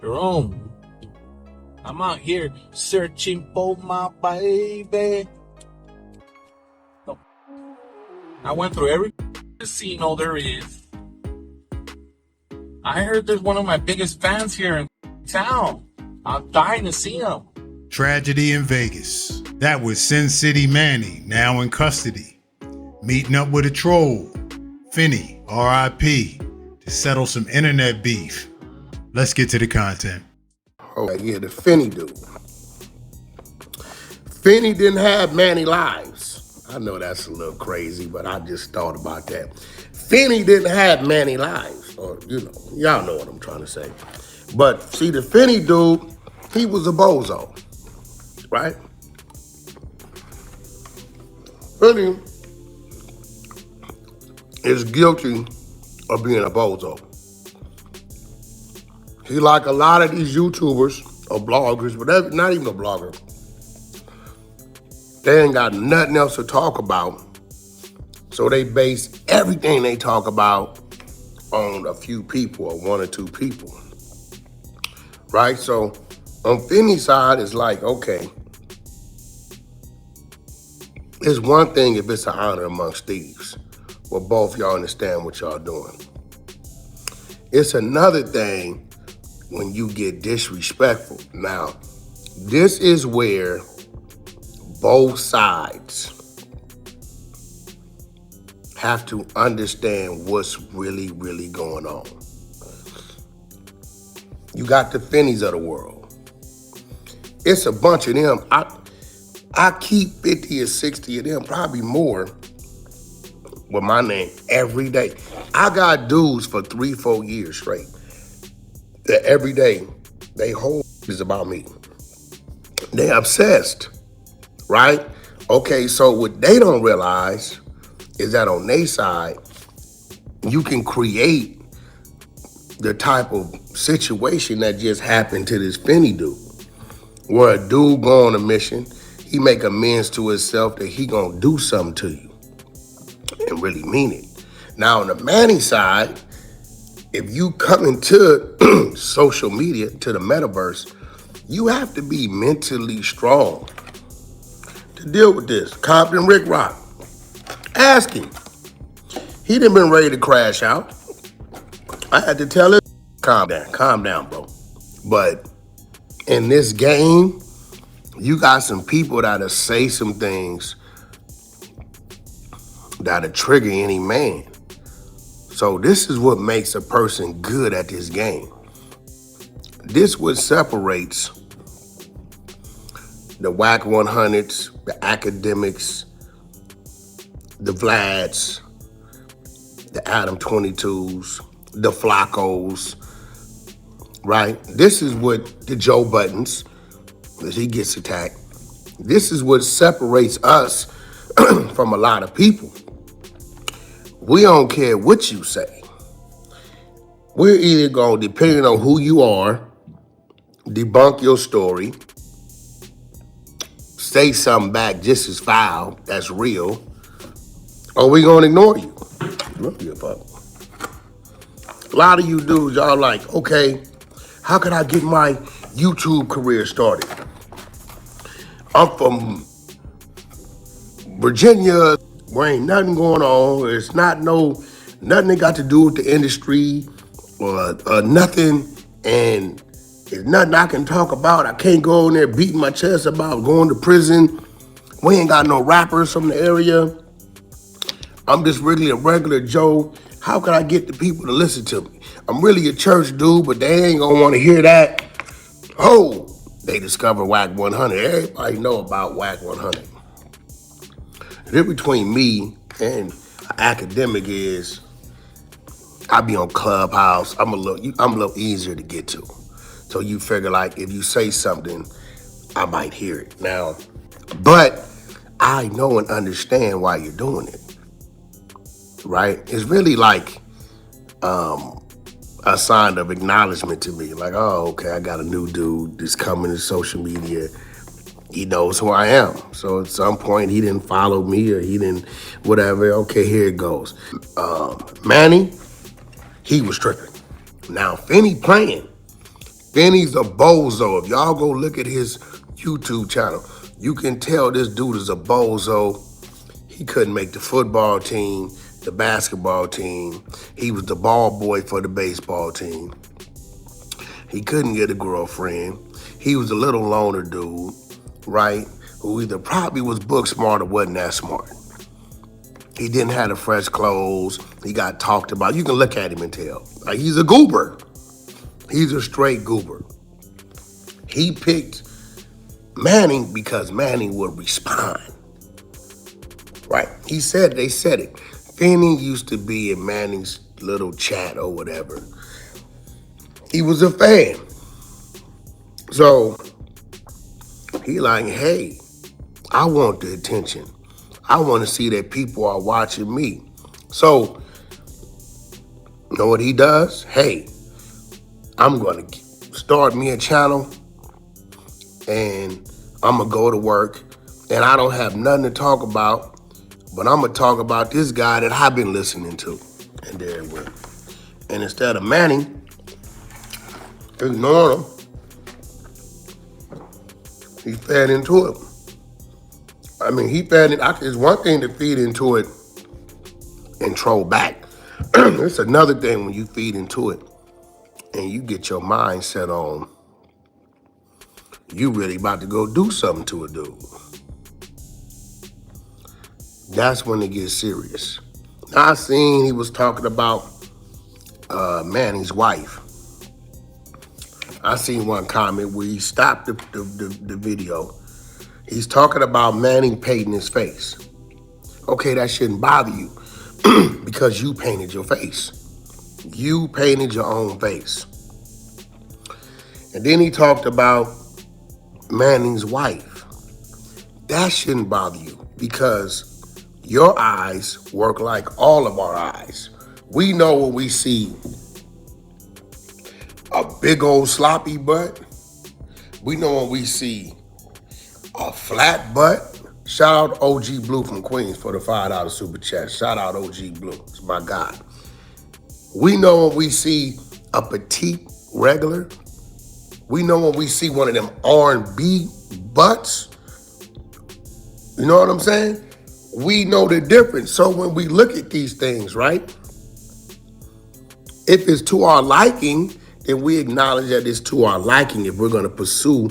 Jerome, I'm out here searching for my baby. I went through every casino there is. I heard there's one of my biggest fans here in town. I'm dying to see him. Tragedy in Vegas. That was Sin City Manny, now in custody. Meeting up with a troll, Finny, R.I.P., to settle some internet beef. Let's get to the content. Oh, yeah, the Finny dude. Finny didn't have Manny lives. I know that's a little crazy, but I just thought about that. Finny didn't have Manny lives, or, y'all know what I'm trying to say. But, see, the Finny dude, he was a bozo, right? Finny is guilty of being a bozo. He like a lot of these YouTubers or bloggers, whatever, not even a blogger. They ain't got nothing else to talk about. So they base everything they talk about on a few people or one or two people. Right? So on Finny's side, it's like, okay, it's one thing if it's an honor amongst thieves, where both y'all understand what y'all doing. It's another thing when you get disrespectful. Now, this is where both sides have to understand what's really, really going on. You got the Finnies of the world. It's a bunch of them. I keep 50 or 60 of them, probably more, with my name every day. I got dudes for 3-4 years straight that every day they whole is about me. They obsessed, right? Okay, so what they don't realize is that on their side, you can create the type of situation that just happened to this Finny dude, where a dude go on a mission, he make amends to himself that he gonna do something to you and really mean it. Now on the Manny side, if you come into social media, to the metaverse, you have to be mentally strong to deal with this. Compton Rick Rock, ask him. He done been ready to crash out. I had to tell him, calm down, bro. But in this game, you got some people that'll say some things that'll trigger any man. So this is what makes a person good at this game. This what separates the Wack 100s, the akademiks, the Vlads, the Adam 22s, the Flacos, right? This is what the Joe Buttons, as he gets attacked, this is what separates us from a lot of people. We don't care what you say. We're either going to, depending on who you are, debunk your story, say something back just as foul, that's real, or we going to ignore you. Don't give a fuck. A lot of you dudes, y'all like, okay, how can I get my YouTube career started? I'm from Virginia, where ain't nothing going on. It's not nothing that got to do with the industry or nothing. And there's nothing I can talk about. I can't go in there beating my chest about going to prison. We ain't got no rappers from the area. I'm just really a regular Joe. How can I get the people to listen to me? I'm really a church dude, but they ain't gonna wanna hear that. Oh, they discovered Wack 100. Everybody know about Wack 100. The difference between me and an academic is I be on Clubhouse. I'm a little easier to get to. So you figure like if you say something, I might hear it. Now, but I know and understand why you're doing it. Right? It's really like a sign of acknowledgement to me. Like, oh, okay, I got a new dude that's coming to social media. He knows who I am. So at some point he didn't follow me or he didn't whatever. Okay, here it goes. Manny, he was tripping. Now Finny playing. Finny's a bozo. If y'all go look at his YouTube channel, you can tell this dude is a bozo. He couldn't make the football team, the basketball team. He was the ball boy for the baseball team. He couldn't get a girlfriend. He was a little loner dude, right? Who either probably was book smart or wasn't that smart. He didn't have the fresh clothes. He got talked about. You can look at him and tell. Like, he's a goober. He's a straight goober. He picked Manning because Manning would respond. Right. They said it. Finny used to be in Manning's little chat or whatever. He was a fan. So he like, hey, I want the attention. I want to see that people are watching me. So, you know what he does? Hey, I'm going to start me a channel and I'm going to go to work and I don't have nothing to talk about. But I'm going to talk about this guy that I've been listening to. And there it went. And instead of Manning ignoring him, he fed into it. I mean, it's one thing to feed into it and troll back. It's another thing when you feed into it and you get your mind set on you really about to go do something to a dude. That's when it gets serious. Now, I seen he was talking about Manny's wife. I seen one comment where he stopped the video. He's talking about Manning painting his face. Okay, that shouldn't bother you because you painted your face. You painted your own face. And then he talked about Manning's wife. That shouldn't bother you because your eyes work like all of our eyes. We know when we see a big old sloppy butt. We know when we see a flat butt. Shout out OG Blue from Queens for the $5 super chat. Shout out OG Blue. It's my God. We know when we see a petite regular. We know when we see one of them R&B butts. You know what I'm saying? We know the difference. So when we look at these things, right? If it's to our liking, then we acknowledge that it's to our liking if we're going to pursue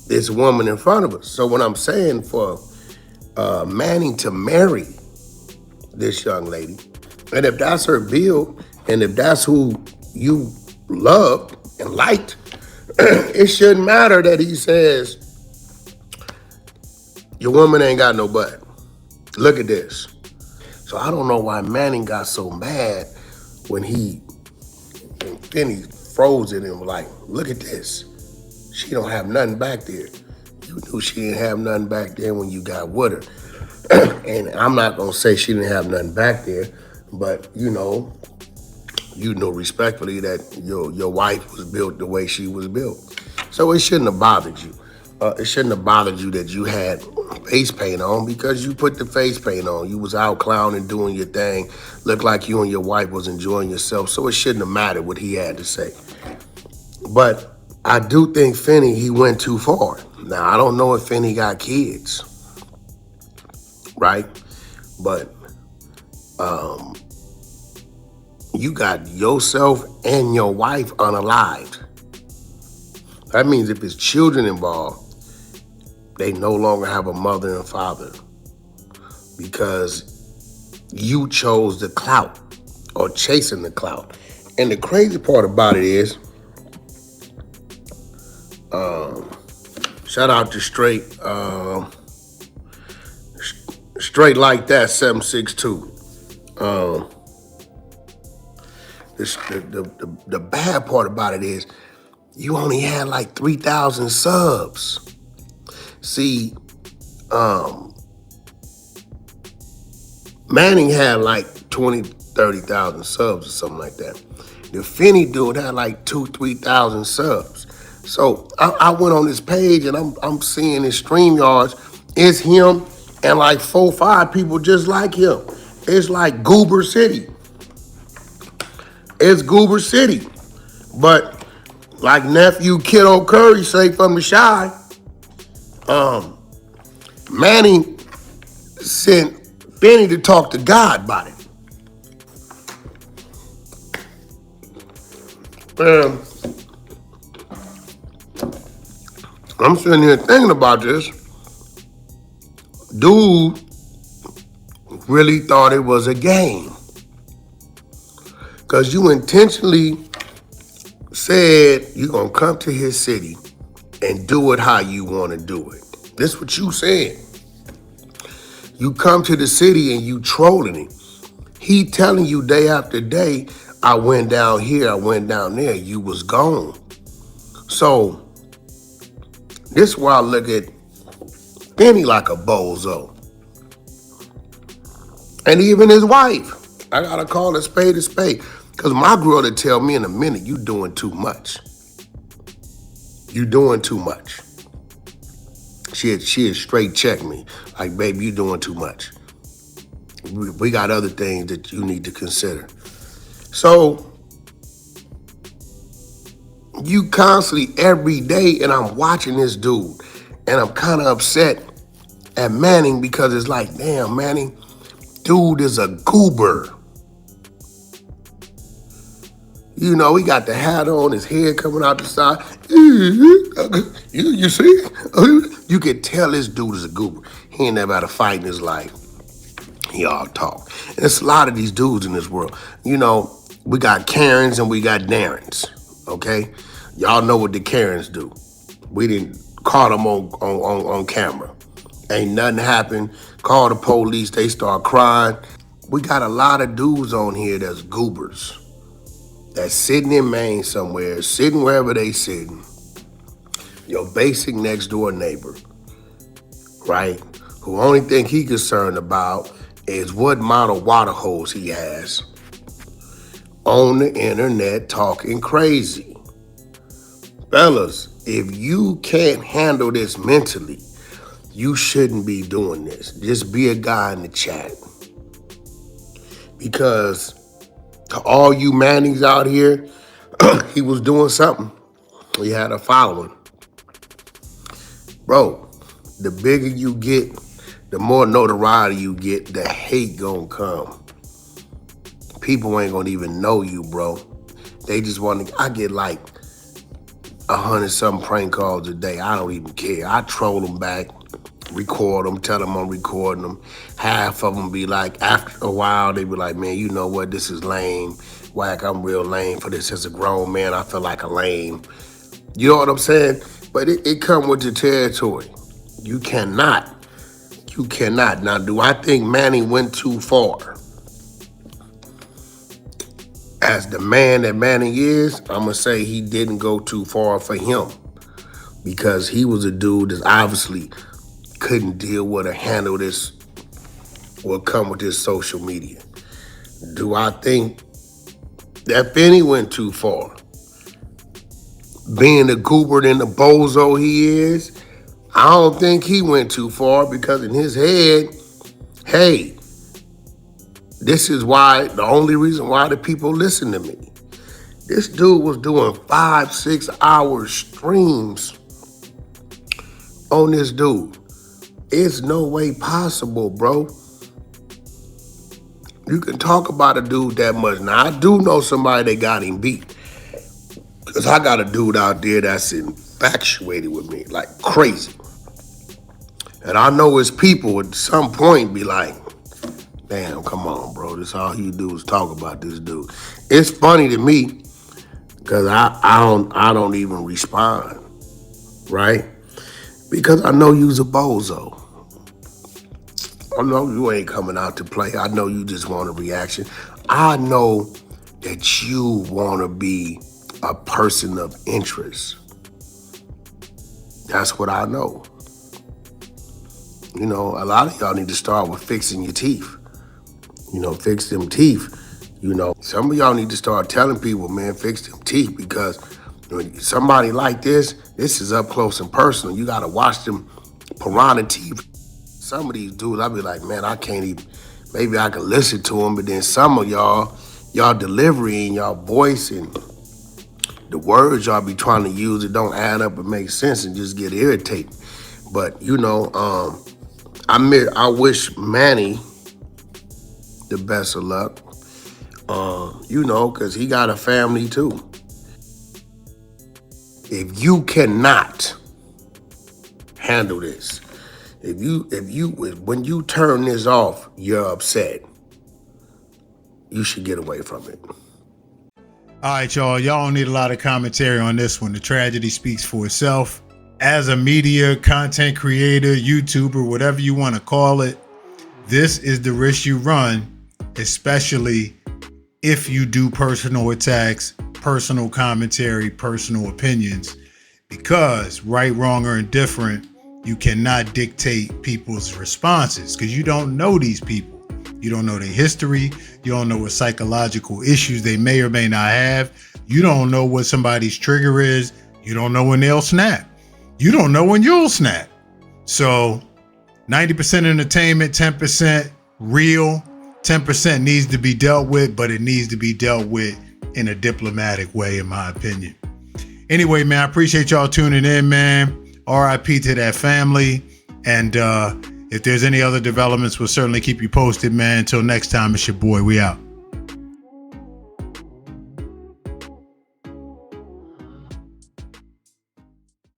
this woman in front of us. So what I'm saying for Manning to marry this young lady, and if that's her build, and if that's who you loved and liked, it shouldn't matter that he says, your woman ain't got no butt. Look at this. So I don't know why Manning got so mad when Finny froze it and was like, look at this. She don't have nothing back there. You knew she didn't have nothing back there when you got with her. And I'm not gonna say she didn't have nothing back there, but you know respectfully that your wife was built the way she was built. So it shouldn't have bothered you. It shouldn't have bothered you that you had face paint on because you put the face paint on. You was out clowning, doing your thing. Looked like you and your wife was enjoying yourself. So it shouldn't have mattered what he had to say. But I do think Finny, he went too far. Now, I don't know if Finny got kids, right? But you got yourself and your wife unalived. That means if it's children involved, they no longer have a mother and father because you chose the clout or chasing the clout. And the crazy part about it is, shout out to Straight Like That 762. The bad part about it is you only had like 3,000 subs. See, Manning had like 20, 30,000 subs or something like that. The Finny dude had like 2,000, 3,000 subs. So I went on this page and I'm seeing his StreamYards. It's him and like 4, 5 people just like him. It's like Goober City. It's Goober City. But Like nephew Kiddo Curry say from the Shy, Manny sent Finny to talk to God about it. And I'm sitting here thinking about this. Dude really thought it was a game. Because you intentionally said you're going to come to his city and do it how you want to do it. This is what you said. You come to the city and you trolling him. He telling you day after day, I went down here, I went down there, you was gone. So, this is why I look at Benny like a bozo. And even his wife. I gotta call a spade a spade. Because my girl to tell me in a minute, you doing too much. You doing too much. She'd straight check me. Like, baby, you doing too much. We got other things that you need to consider. So, you constantly, every day, and I'm watching this dude, and I'm kind of upset at Manning because it's like, damn, Manning, dude is a goober. You know, he got the hat on, his head coming out the side. You see? You can tell this dude is a goober. He ain't never had a fight in his life. He all talk. And there's a lot of these dudes in this world. You know, we got Karens and we got Darrens, okay? Y'all know what the Karens do. We didn't caught them on camera. Ain't nothing happened. Call the police, they start crying. We got a lot of dudes on here that's goobers. That's sitting in Maine somewhere, sitting wherever they sitting. Your basic next door neighbor, right? Who only thing he concerned about is what model water hose he has on the internet talking crazy. Fellas, if you can't handle this mentally, you shouldn't be doing this. Just be a guy in the chat. Because to all you Mannings out here, he was doing something. He had a following. Bro, the bigger you get, the more notoriety you get, the hate gonna come. People ain't gonna even know you, bro. They just want to, I get like 100-something prank calls a day. I don't even care. I troll them back, record them, tell them I'm recording them. Half of them be like, after a while, they be like, man, you know what? This is lame. Wack, I'm real lame for this. As a grown man, I feel like a lame. You know what I'm saying? But it come with the territory. You cannot. Now, do I think Manny went too far? As the man that Manny is, I'm going to say he didn't go too far for him. Because he was a dude that obviously couldn't deal with or handle this, what come with this social media. Do I think that Finny went too far? Being the goober and the bozo he is, I don't think he went too far because in his head, hey, this is why, the only reason why the people listen to me. This dude was doing 5-6 hour streams on this dude. It's no way possible, bro. You can talk about a dude that much. Now, I do know somebody that got him beat. Because I got a dude out there that's infatuated with me, like crazy. And I know his people at some point be like, damn, come on, bro. This all you do is talk about this dude. It's funny to me because I don't even respond, right? Because I know you's a bozo. I know you ain't coming out to play. I know you just want a reaction. I know that you want to be a person of interest. That's what I know. You know, a lot of y'all need to start with fixing your teeth. You know, fix them teeth. You know, some of y'all need to start telling people, man, fix them teeth because when somebody like this is up close and personal. You got to watch them piranha teeth. Some of these dudes, I be like, man, I can't even, maybe I can listen to them, but then some of y'all delivery and y'all voice and the words y'all be trying to use, it don't add up and make sense and just get irritating. But I wish Manny the best of luck. Because he got a family too. If you cannot handle this, when you turn this off, you're upset, you should get away from it. All right, y'all. Y'all don't need a lot of commentary on this one. The tragedy speaks for itself. As a media content creator, YouTuber, whatever you want to call it, this is the risk you run, especially if you do personal attacks, personal commentary, personal opinions, because right, wrong, or indifferent, you cannot dictate people's responses because you don't know these people. You don't know their history. You don't know what psychological issues they may or may not have. You don't know what somebody's trigger is. You don't know when they'll snap. You don't know when you'll snap. So 90% entertainment, 10% real, 10% needs to be dealt with, but it needs to be dealt with in a diplomatic way, in my opinion. Anyway, man, I appreciate y'all tuning in, man. RIP to that family. And if there's any other developments, we'll certainly keep you posted, man. Until next time, it's your boy. We out.